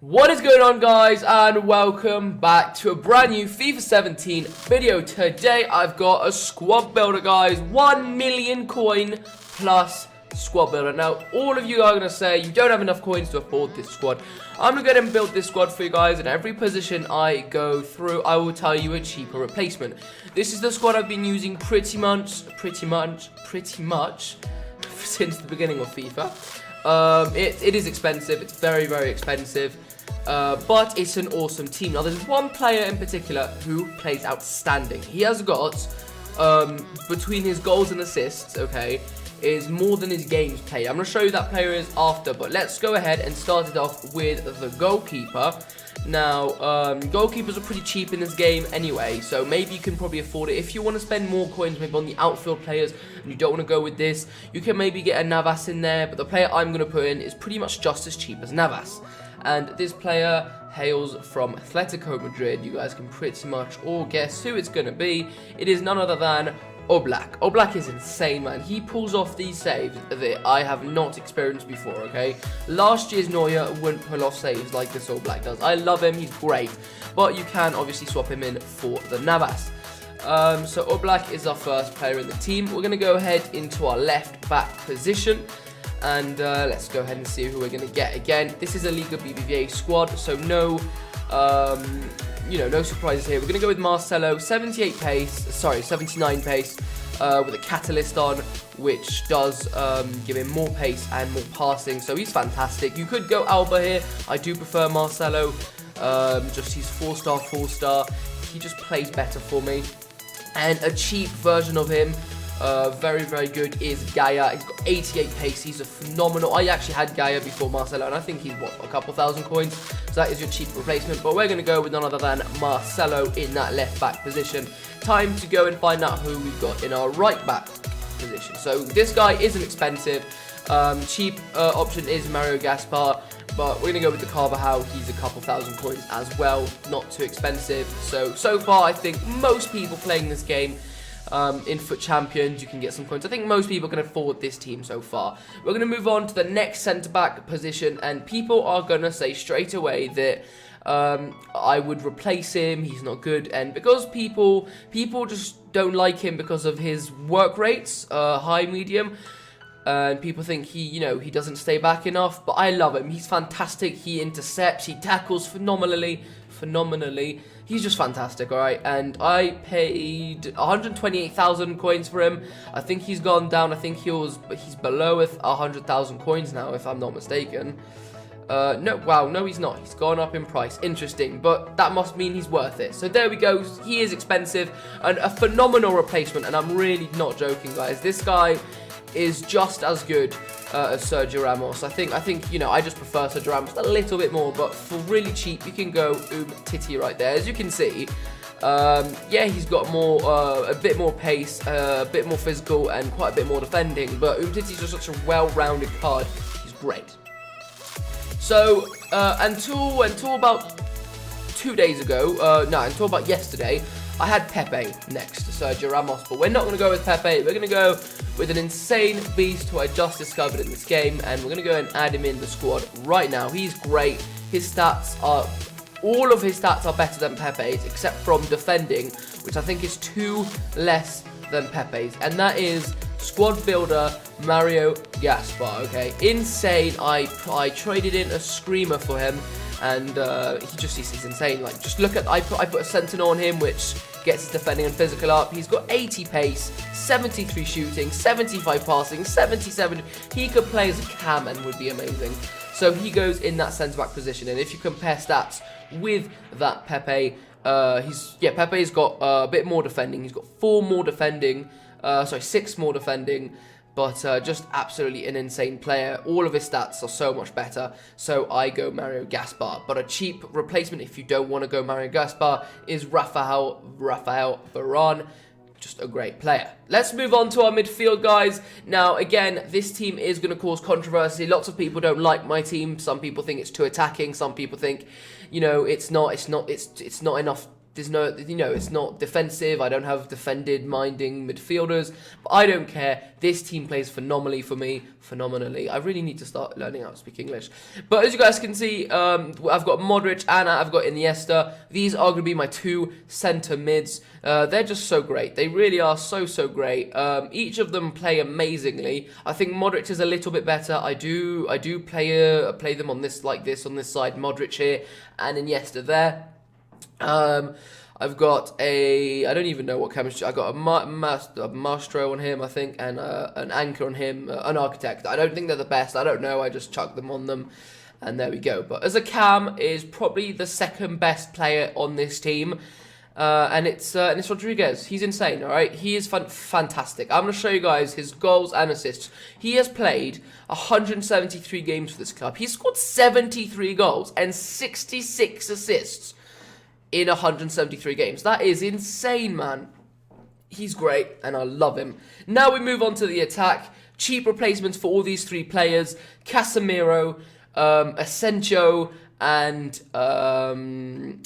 What is going on, guys, and welcome back to a brand new FIFA 17 video. Today I've got a squad builder, guys. 1 million coin plus squad builder. Now all of you are going to say you don't have enough coins to afford this squad. I'm going to go ahead and build this squad for you guys, and every position I go through I will tell you a cheaper replacement. This is the squad I've been using pretty much since the beginning of FIFA. It is expensive. It's very expensive, but it's an awesome team. Now there's one player in particular who plays outstanding. He has got between his goals and assists, okay, is more than his games played. I'm going to show you that player is after, but let's go ahead and start it off with the goalkeeper. Now, goalkeepers are pretty cheap in this game anyway, so maybe you can probably afford it. If you want to spend more coins maybe on the outfield players and you don't want to go with this, you can maybe get a Navas in there, but the player I'm going to put in is pretty much just as cheap as Navas. And this player hails from Atletico Madrid. You guys can pretty much all guess who it's going to be. It is none other than Oblak. Oblak is insane, man. He pulls off these saves that I have not experienced before, okay? Last year's Neuer wouldn't pull off saves like this Oblak does. I love him, he's great. But you can obviously swap him in for the Navas. So Oblak is our first player in the team. We're going to go ahead into our left back position. And let's go ahead and see who we're going to get. Again, this is a Liga BBVA squad, so no surprises here. We're going to go with Marcelo, 79 pace, with a catalyst on, which does give him more pace and more passing, so he's fantastic. You could go Alba here. I do prefer Marcelo, just he's 4-star. He just plays better for me. And a cheap version of him, very good, is Gaia. He's got 88 pace. He's a phenomenal. I actually had Gaia before Marcelo, and I think he's a couple thousand coins. So that is your cheap replacement. But we're going to go with none other than Marcelo in that left back position. Time to go and find out who we've got in our right back position. So this guy isn't expensive. Cheap option is Mario Gaspar, but we're going to go with the Carvajal. He's a couple thousand coins as well, not too expensive. So far, I think most people playing this game in Foot Champions, you can get some coins. I think most people can afford this team so far. We're going to move on to the next centre-back position, and people are going to say straight away that I would replace him, he's not good, and because people just don't like him because of his work rates, high, medium, and people think he doesn't stay back enough, but I love him. He's fantastic. He intercepts, he tackles phenomenally. He's just fantastic, alright? And I paid 128,000 coins for him. I think he's gone down. I think he's below 100,000 coins now, if I'm not mistaken. No, he's not. He's gone up in price. Interesting, but that must mean he's worth it. So there we go. He is expensive and a phenomenal replacement, and I'm really not joking, guys. This guy is just as good as Sergio Ramos. I think I just prefer Sergio Ramos a little bit more, but for really cheap you can go Titi right there. As you can see, yeah, he's got a bit more pace, a bit more physical, and quite a bit more defending, but Titi's just such a well-rounded card. He's great. So until about 2 days ago, until about yesterday, I had Pepe next to Sergio Ramos, but we're not going to go with Pepe. We're going to go with an insane beast who I just discovered in this game, and we're going to go and add him in the squad right now. He's great. All of his stats are better than Pepe's, except from defending, which I think is 2 less than Pepe's, and that is squad builder Mario Gaspar. Okay, insane. I traded in a screamer for him, and he's insane. Like, just look at, I put a Sentinel on him, which gets his defending and physical up. He's got 80 pace, 73 shooting, 75 passing, 77. He could play as a cam and would be amazing. So he goes in that centre back position. And if you compare stats with that Pepe, Pepe's got a bit more defending. He's got 6 more defending. But just absolutely an insane player. All of his stats are so much better. So I go Mario Gaspar. But a cheap replacement, if you don't want to go Mario Gaspar, is Rafael Varane. Just a great player. Let's move on to our midfield, guys. Now, again, this team is going to cause controversy. Lots of people don't like my team. Some people think it's too attacking. Some people think, it's not enough there's no, it's not defensive. I don't have defended-minding midfielders. But I don't care. This team plays phenomenally for me. Phenomenally. I really need to start learning how to speak English. But as you guys can see, I've got Modric and I've got Iniesta. These are going to be my two centre mids. They're just so great. They really are so great. Each of them play amazingly. I think Modric is a little bit better. I do play them on this on this side. Modric here and Iniesta there. I've got I don't even know what chemistry. I got a maestro on him, I think, and an anchor on him, an architect. I don't think they're the best. I don't know. I just chucked them on them, and there we go. But as a cam, is probably the second best player on this team, and it's Rodriguez. He's insane. All right, he is fantastic. I'm gonna show you guys his goals and assists. He has played 173 games for this club. He scored 73 goals and 66 assists in 173 games. That is insane, man. He's great, and I love him. Now we move on to the attack. Cheap replacements for all these three players. Casemiro, Asensio, and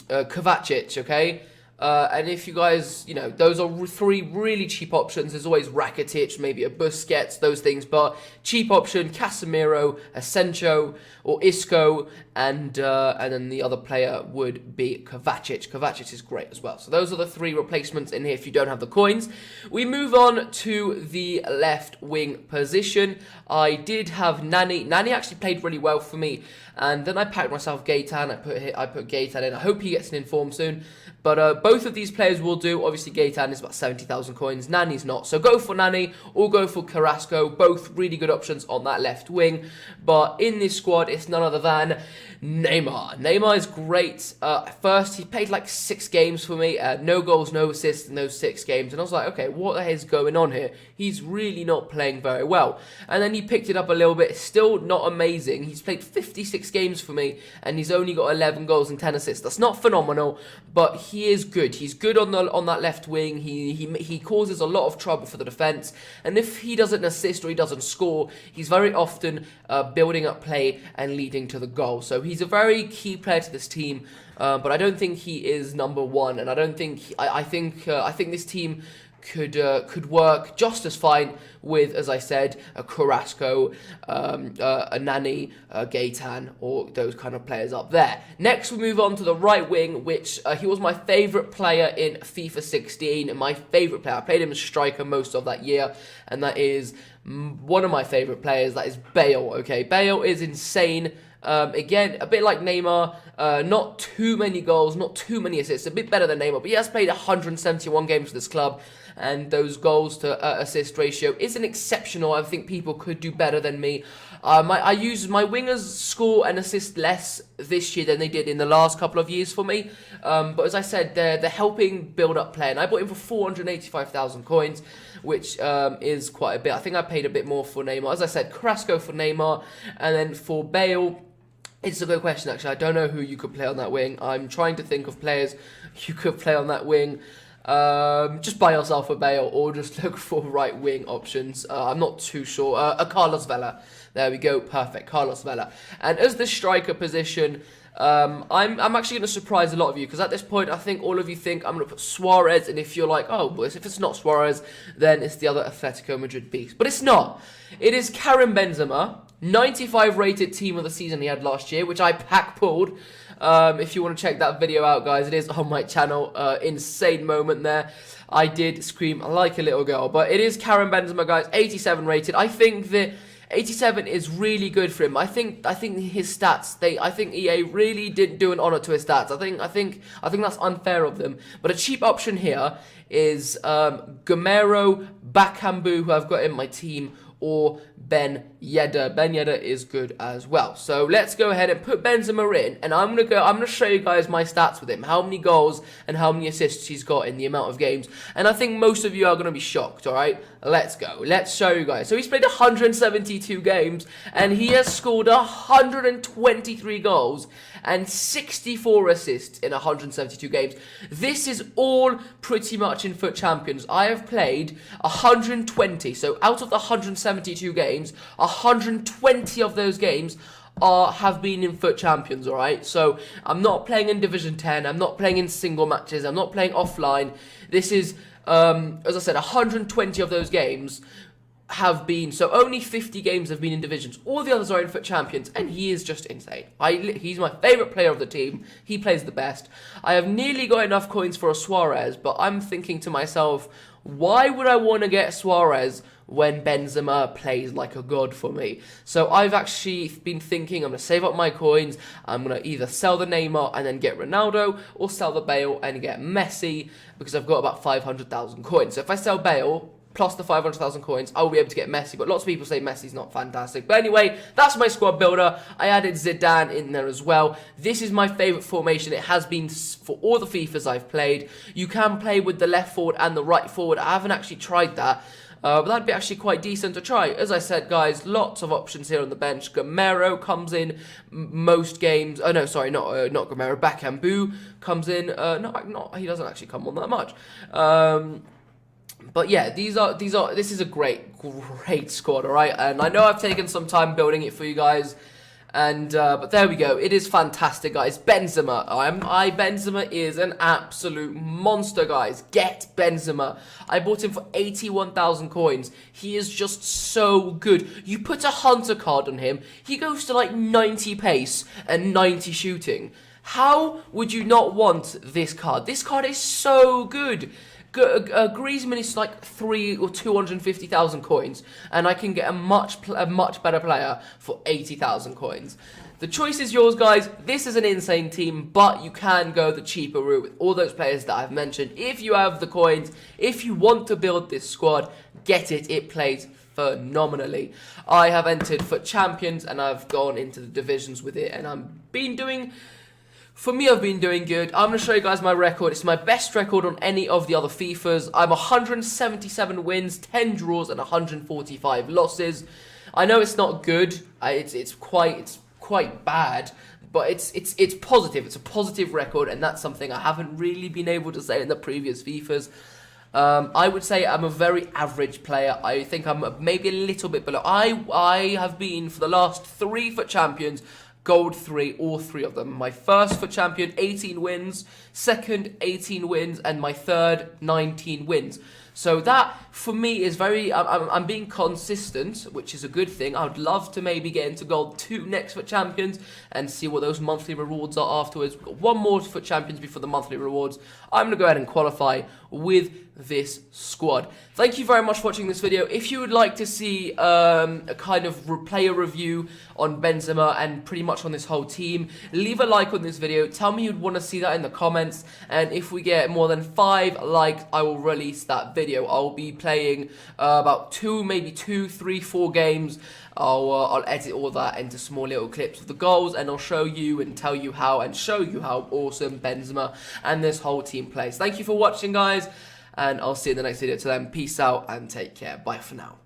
Kovacic, okay? And if you guys, those are three really cheap options. There's always Rakitic, maybe a Busquets, those things. But cheap option, Casemiro, Asensio, or Isco, and then the other player would be Kovacic. Kovacic is great as well. So those are the three replacements in here if you don't have the coins. We move on to the left wing position. I did have Nani. Nani actually played really well for me. And then I packed myself Gaetan. I put Gaetan in. I hope he gets an inform soon. But both of these players will do. Obviously, Gaetan is about 70,000 coins. Nani's not. So go for Nani or go for Carrasco. Both really good options on that left wing. But in this squad, it's none other than Neymar. Neymar is great. First, he played like 6 games for me. No goals, no assists in those 6 games. And I was like, okay, what the hell is going on here? He's really not playing very well. And then he picked it up a little bit. Still not amazing. He's played 56 games for me. And he's only got 11 goals and 10 assists. That's not phenomenal. But he is good. He's good on that left wing. He causes a lot of trouble for the defense. And if he doesn't assist or he doesn't score, he's very often building up play and leading to the goal. So he's a very key player to this team. But I don't think he is number one. And I don't think I think this team could work just as fine with, as I said, a Carrasco, a Nani, a Gaetan, or those kind of players up there. Next, we move on to the right wing, which he was my favourite player in FIFA 16. My favourite player. I played him as striker most of that year, and that is one of my favourite players. That is Bale. Okay, Bale is insane. Again, a bit like Neymar, not too many goals, not too many assists, a bit better than Neymar, but he has played 171 games for this club, and those goals to assist ratio isn't exceptional. I think people could do better than me. My wingers score and assist less this year than they did in the last couple of years for me, but as I said, they're helping build up play, and I bought him for 485,000 coins, which is quite a bit. I think I paid a bit more for Neymar. As I said, Carrasco for Neymar, and then for Bale, it's a good question, actually. I don't know who you could play on that wing. I'm trying to think of players you could play on that wing. Just buy yourself a Bale or just look for right wing options. I'm not too sure. A Carlos Vela. There we go. Perfect. Carlos Vela. And as the striker position, I'm actually going to surprise a lot of you, because at this point I think all of you think I'm going to put Suarez, and if you're like, oh, boys, if it's not Suarez, then it's the other Atletico Madrid beast. But it's not. It is Karim Benzema, 95 rated team of the season he had last year, which I pack pulled. If you want to check that video out, guys, it is on my channel. Insane moment there. I did scream like a little girl. But it is Karim Benzema, guys, 87 rated. I think that 87 is really good for him. I think his stats, I think EA really didn't do an honor to his stats. I think that's unfair of them. But a cheap option here is Gamero, Bakambu, who I've got in my team, or Ben Yedder. Ben Yedder is good as well. So let's go ahead and put Benzema in, and I'm gonna show you guys my stats with him, how many goals and how many assists he's got in the amount of games. And I think most of you are gonna be shocked. All right, let's go. Let's show you guys. So he's played 172 games, and he has scored 123 goals and 64 assists in 172 games. This is all pretty much in FUT Champions. I have played 120. So out of the 172 games, 120 of those games have been in FUT Champions, alright? So, I'm not playing in Division 10, I'm not playing in single matches, I'm not playing offline. This is, as I said, 120 of those games have been, so only 50 games have been in divisions. All the others are in FUT Champions, and he is just insane. He's my favourite player of the team. He plays the best. I have nearly got enough coins for a Suarez, but I'm thinking to myself, why would I want to get Suarez when Benzema plays like a god for me? So I've actually been thinking I'm going to save up my coins. I'm going to either sell the Neymar and then get Ronaldo, or sell the Bale and get Messi, because I've got about 500,000 coins. So if I sell Bale plus the 500,000 coins, I will be able to get Messi. But lots of people say Messi's not fantastic. But anyway, that's my squad builder. I added Zidane in there as well. This is my favourite formation. It has been for all the FIFAs I've played. You can play with the left forward and the right forward. I haven't actually tried that. But that'd be actually quite decent to try. As I said, guys, lots of options here on the bench. Gamero comes in most games. Oh, no, sorry, not Gamero. Bakambu comes in. He doesn't actually come on that much. But yeah, this is a great squad, alright? And I know I've taken some time building it for you guys. And, but there we go. It is fantastic, guys. Benzema. Benzema is an absolute monster, guys. Get Benzema. I bought him for 81,000 coins. He is just so good. You put a hunter card on him, he goes to like 90 pace and 90 shooting. How would you not want this card? This card is so good. Griezmann is like 300 or 250,000 coins, and I can get a much better player for 80,000 coins. The choice is yours, guys. This is an insane team, but you can go the cheaper route with all those players that I've mentioned. If you have the coins, if you want to build this squad, get it. It plays phenomenally. I have entered for Champions, and I've gone into the divisions with it, and I've been doing good. I'm going to show you guys my record. It's my best record on any of the other FIFAs. I'm 177 wins, 10 draws, and 145 losses. I know it's not good. It's quite bad, but it's positive. It's a positive record, and that's something I haven't really been able to say in the previous FIFAs. I would say I'm a very average player. I think I'm maybe a little bit below. I have been, for the last 3 FUT Champions, Gold 3, all 3 of them. My first FUT Champion, 18 wins. Second, 18 wins. And my third, 19 wins. So that, for me, is very... I'm being consistent, which is a good thing. I would love to maybe get into Gold 2 next FUT Champions and see what those monthly rewards are afterwards. We've got 1 more FUT Champions before the monthly rewards. I'm going to go ahead and qualify with this squad. Thank you very much for watching this video. If you would like to see a kind of player review on Benzema and pretty much on this whole team, leave a like on this video. Tell me you'd want to see that in the comments, and if we get more than 5 likes, I will release that video. I'll be playing about 2, 3, 4 games. I'll edit all that into small little clips of the goals, and I'll show you and tell you how and show you how awesome Benzema and this whole team plays. Thank you for watching, guys, and I'll see you in the next video. Till then, peace out and take care. Bye for now.